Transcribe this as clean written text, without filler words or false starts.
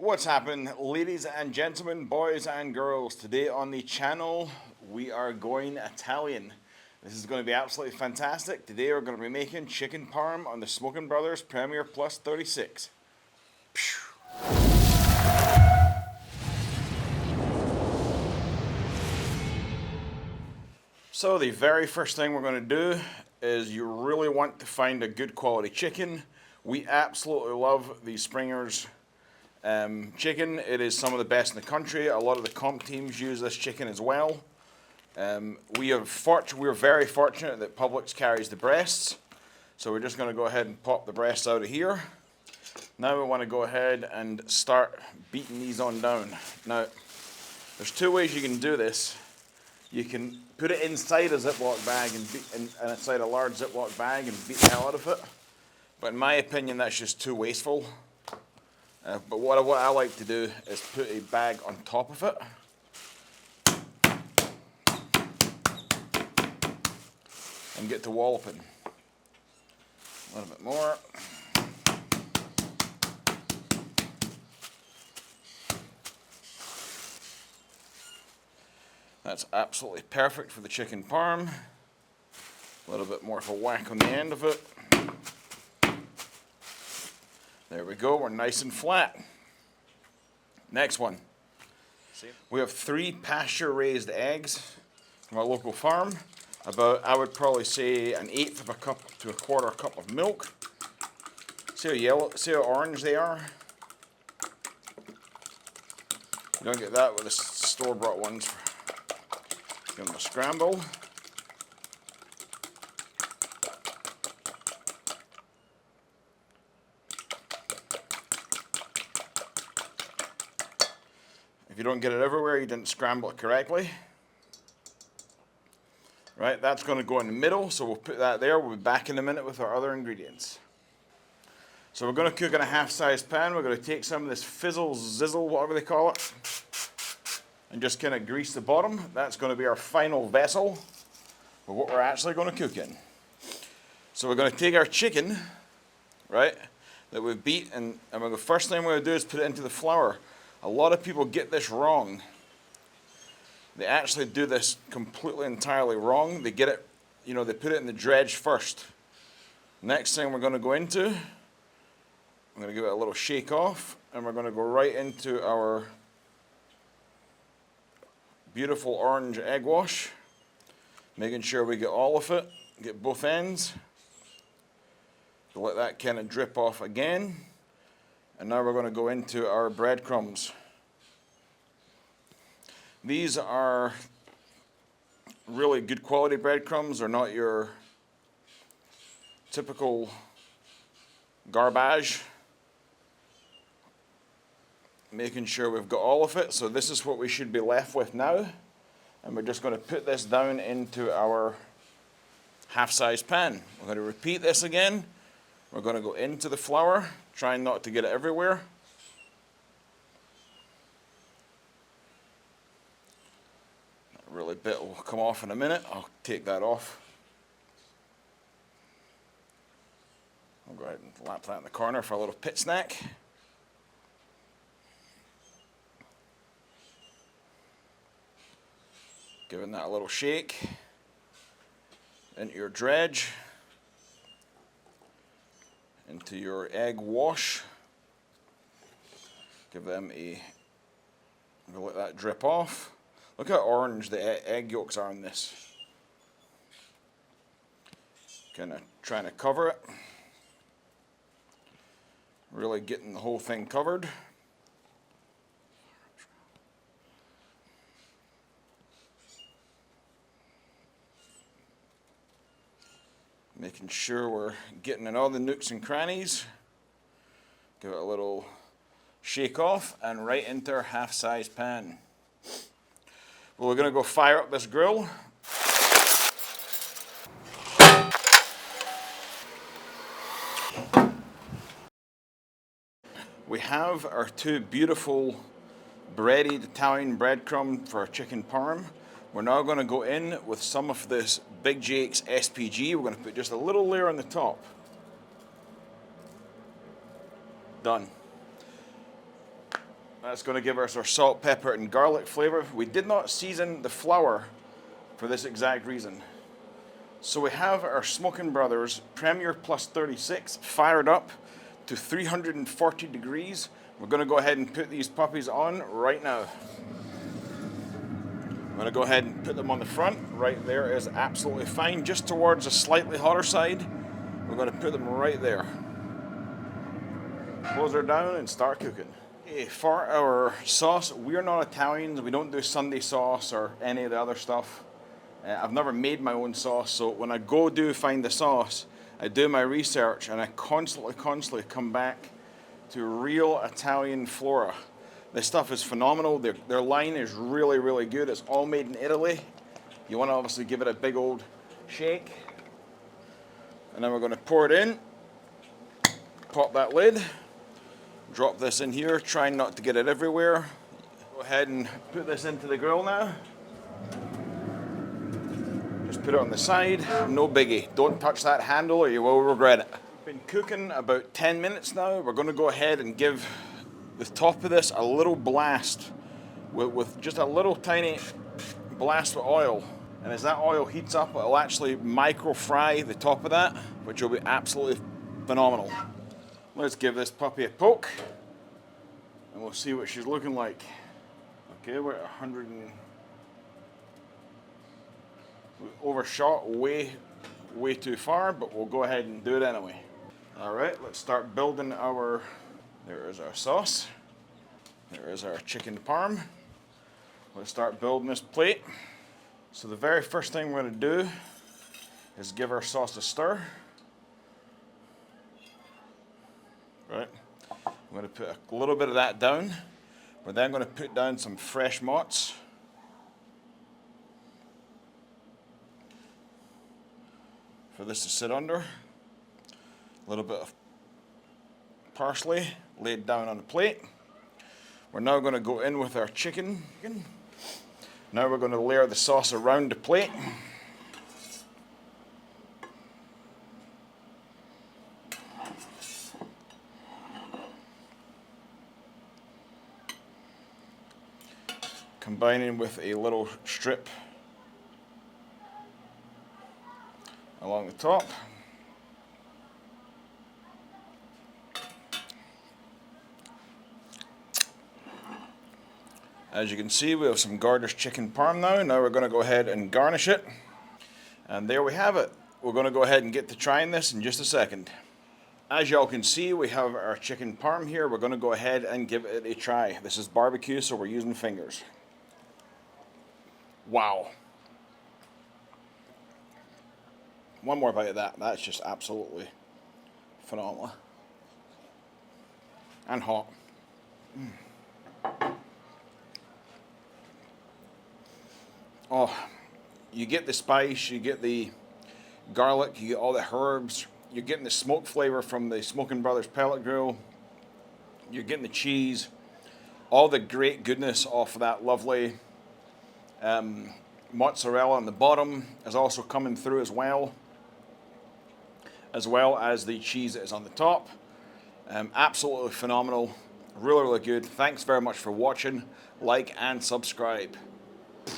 What's happening, ladies and gentlemen, boys and girls? Today on the channel we are going Italian. This is going to be absolutely fantastic. Today we're going to be making chicken parm on the Smoking Brothers Premier Plus 36. So the very first thing we're going to do is you really want to find a good quality chicken. We absolutely love the Springer's chicken. It is some of the best in the country. A lot of the comp teams use this chicken as well. We're very fortunate that Publix carries the breasts. So we're just going to go ahead and pop the breasts out of here. Now we want to go ahead and start beating these on down. Now, there's two ways you can do this. You can put it inside a Ziploc bag and inside a large Ziploc bag and beat the hell out of it. But in my opinion, that's just too wasteful. But what I like to do is put a bag on top of it. And get to walloping. A little bit more. That's absolutely perfect for the chicken parm. A little bit more of a whack on the end of it. There we go, we're nice and flat. Next one. We have 3 pasture-raised eggs from our local farm. About, I would probably say, 1/8 of a cup to 1/4 cup of milk. See how yellow, see how orange they are? You don't get that with the store-bought ones. Give them a scramble. If you don't get it everywhere, you didn't scramble it correctly. Right, that's going to go in the middle, so we'll put that there. We'll be back in a minute with our other ingredients. So we're going to cook in a half-size pan. We're going to take some of this fizzle, zizzle, whatever they call it, and just kind of grease the bottom. That's going to be our final vessel for what we're actually going to cook in. So we're going to take our chicken, right, that we've beat, and the first thing we're going to do is put it into the flour. A lot of people get this wrong. They actually do this completely entirely wrong. They get it, they put it in the dredge first. Next thing we're going to go into, I'm going to give it a little shake off, and we're going to go right into our beautiful orange egg wash, making sure we get all of it, get both ends. So let that kind of drip off again. And now we're going to go into our breadcrumbs. These are really good quality breadcrumbs. They're not your typical garbage. Making sure we've got all of it. So this is what we should be left with now. And we're just going to put this down into our half-size pan. We're going to repeat this again. We're going to go into the flour, trying not to get it everywhere. That really bit will come off in a minute. I'll take that off. I'll go ahead and lap that in the corner for a little pit snack. Giving that a little shake into your dredge, into your egg wash. Give them let that drip off. Look how orange the egg yolks are on this. Kind of trying to cover it. Really getting the whole thing covered. Making sure we're getting in all the nooks and crannies. Give it a little shake off and right into our half-size pan. Well, we're going to go fire up this grill. We have our 2 beautiful breaded Italian breadcrumb for our chicken parm. We're now going to go in with some of this Big Jake's SPG. We're going to put just a little layer on the top. Done. That's going to give us our salt, pepper, and garlic flavor. We did not season the flour for this exact reason. So we have our Smokin' Brothers Premier Plus 36 fired up to 340 degrees. We're going to go ahead and put these puppies on right now. I'm going to go ahead and put them on the front. Right there is absolutely fine. Just towards the slightly hotter side, we're going to put them right there. Close her down and start cooking. Okay, for our sauce, we're not Italians. We don't do Sunday sauce or any of the other stuff. I've never made my own sauce, so when I do find the sauce, I do my research and I constantly come back to real Italian flora. This stuff is phenomenal. Their line is really good. It's all made in Italy. You want to obviously give it a big old shake. And then we're going to pour it in. Pop that lid. Drop this in here, trying not to get it everywhere. Go ahead and put this into the grill now. Just put it on the side, no biggie. Don't touch that handle or you will regret it. Been cooking about 10 minutes now. We're going to go ahead and give the top of this a little blast with just a little tiny blast with oil. And as that oil heats up, it'll actually micro fry the top of that, which will be absolutely phenomenal. Let's give this puppy a poke and we'll see what she's looking like. Okay, we're at 100 and we overshot way too far, but we'll go ahead and do it anyway. All right, let's start building our, there is our sauce. There is our chicken parm. Let's start building this plate. So the very first thing we're going to do is give our sauce a stir. Right, I'm going to put a little bit of that down. We're then going to put down some fresh mozz. For this to sit under. A little bit of parsley laid down on the plate. We're now going to go in with our chicken. Now we're going to layer the sauce around the plate. Combining with a little strip along the top. As you can see, we have some garnished chicken parm now. Now we're going to go ahead and garnish it. And there we have it. We're going to go ahead and get to trying this in just a second. As y'all can see, we have our chicken parm here. We're going to go ahead and give it a try. This is barbecue, so we're using fingers. Wow. One more bite of that. That's just absolutely phenomenal. And hot. Oh, you get the spice, you get the garlic, you get all the herbs. You're getting the smoke flavor from the Smokin' Brothers pellet grill. You're getting the cheese. All the great goodness off of that lovely mozzarella on the bottom is also coming through as well as the cheese that is on the top. Absolutely phenomenal. Really good. Thanks very much for watching. Like and subscribe.